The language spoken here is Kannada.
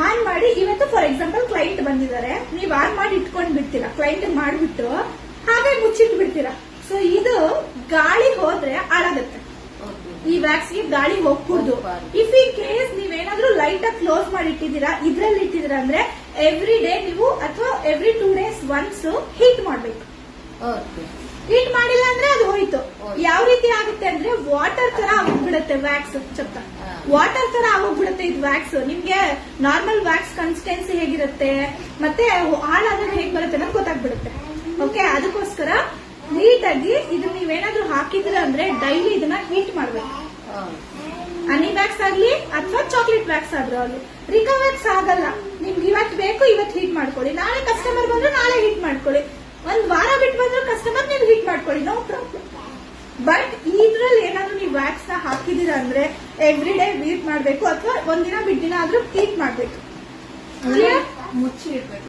ಆನ್ ಮಾಡಿ ಇವತ್ತು ಫಾರ್ ಎಕ್ಸಾಂಪಲ್ ಕ್ಲೈಂಟ್ ಬಂದಿದ್ದಾರೆ, ನೀವು ಆನ್ ಮಾಡಿ ಇಟ್ಕೊಂಡ್ ಬಿಡ್ತೀರಾ, ಕ್ಲೈಂಟ್ ಮಾಡ್ಬಿಟ್ಟು ಹಾಗೆ ಮುಚ್ಚಿಟ್ ಬಿಡ್ತೀರಾ. ಸೊ ಇದು ಗಾಳಿ ಹೋದ್ರೆ ಹಾಳಾಗುತ್ತೆ. ಈ ವ್ಯಾಕ್ಸ್ ಗೆ ಗಾಳಿ ಹೋಗ್ಕೂಡ್ದು. ಇಫ್ ಇನ್ ಕೇಸ್ ನೀವೇನಾದ್ರೂ ಲೈಟ್ ಆಗಿ ಕ್ಲೋಸ್ ಮಾಡಿ ಇಟ್ಟಿದ್ದೀರಾ, ಇದ್ರಲ್ಲಿ ಇಟ್ಟಿದ್ದೀರಾ ಅಂದ್ರೆ ಎವ್ರಿ ಡೇ ನೀವು ಅಥವಾ ಎವ್ರಿ 2 days ಒನ್ಸ್ ಹೀಟ್ ಮಾಡ್ಬೇಕು. ಹೀಟ್ ಮಾಡಿಲ್ಲ ಅಂದ್ರೆ ಅದು ಹೋಯ್ತು. ಯಾವ ರೀತಿ ಆಗುತ್ತೆ ಅಂದ್ರೆ ವಾಟರ್ ತರ ಆಗೋಗ್ಬಿಡುತ್ತೆ ವ್ಯಾಕ್ಸ್. ಚಪ್ಪ ವಾಟರ್ ತರ ಆಗೋಗ್ಬಿಡುತ್ತೆ ಇದು ವ್ಯಾಕ್ಸ್. ನಿಮ್ಗೆ ನಾರ್ಮಲ್ ವ್ಯಾಕ್ಸ್ ಕನ್ಸಿಸ್ಟೆನ್ಸಿ ಹೇಗಿರುತ್ತೆ ಮತ್ತೆ ಹಾಳಾದ್ರೆ ಹೇಗ್ ಬರುತ್ತೆ ಅನ್ನೋದು ಗೊತ್ತಾಗ್ಬಿಡುತ್ತೆ. ಓಕೆ, ಅದಕ್ಕೋಸ್ಕರ ನೀಟಾಗಿ ಇದನ್ನ ನೀವೇನಾದ್ರೂ ಹಾಕಿದ್ರ ಅಂದ್ರೆ ಡೈಲಿ ಇದನ್ನ ಹೀಟ್ ಮಾಡ್ಬೇಕು. ಹನಿ ವ್ಯಾಕ್ಸ್ ಆಗ್ಲಿ ಅಥವಾ ಚಾಕ್ಲೇಟ್ ವ್ಯಾಕ್ಸ್ ಆದ್ರೂ ಆಗ್ಲಿ. ರಿಕಾ ವ್ಯಾಕ್ಸ್ ಆಗಲ್ಲ, ನಿಮ್ಗೆ ಇವತ್ತು ಬೇಕು ಇವತ್ತು ಹೀಟ್ ಮಾಡ್ಕೊಳ್ಳಿ, ನಾಳೆ ಕಸ್ಟಮರ್ ಬಂದ್ರೆ ನಾಳೆ ಹೀಟ್ ಮಾಡ್ಕೊಳ್ಳಿ, ಒಂದ್ ವಾರ ಬಿಟ್ಟು ಬಂದ್ರು ಕಸ್ಟಮರ್ ನೀವು ಹೀಟ್ ಮಾಡ್ಕೊಳ್ಳಿ, ನೋ ಪ್ರಾಬ್ಲಮ್. ಬಟ್ ಇದ್ರಲ್ಲಿ ಏನಾದ್ರು ನೀವು ವ್ಯಾಕ್ಸ್ ನ ಹಾಕಿದೀರಾ ಅಂದ್ರೆ ಎವ್ರಿ ಡೇ ಹೀಟ್ ಮಾಡ್ಬೇಕು ಅಥವಾ ಒಂದಿನ ಬಿಟ್ಟಿನ ಆದ್ರೂ ಹೀಟ್ ಮಾಡ್ಬೇಕು. ಮುಚ್ಚಿ ಇಡ್ಬೇಕು.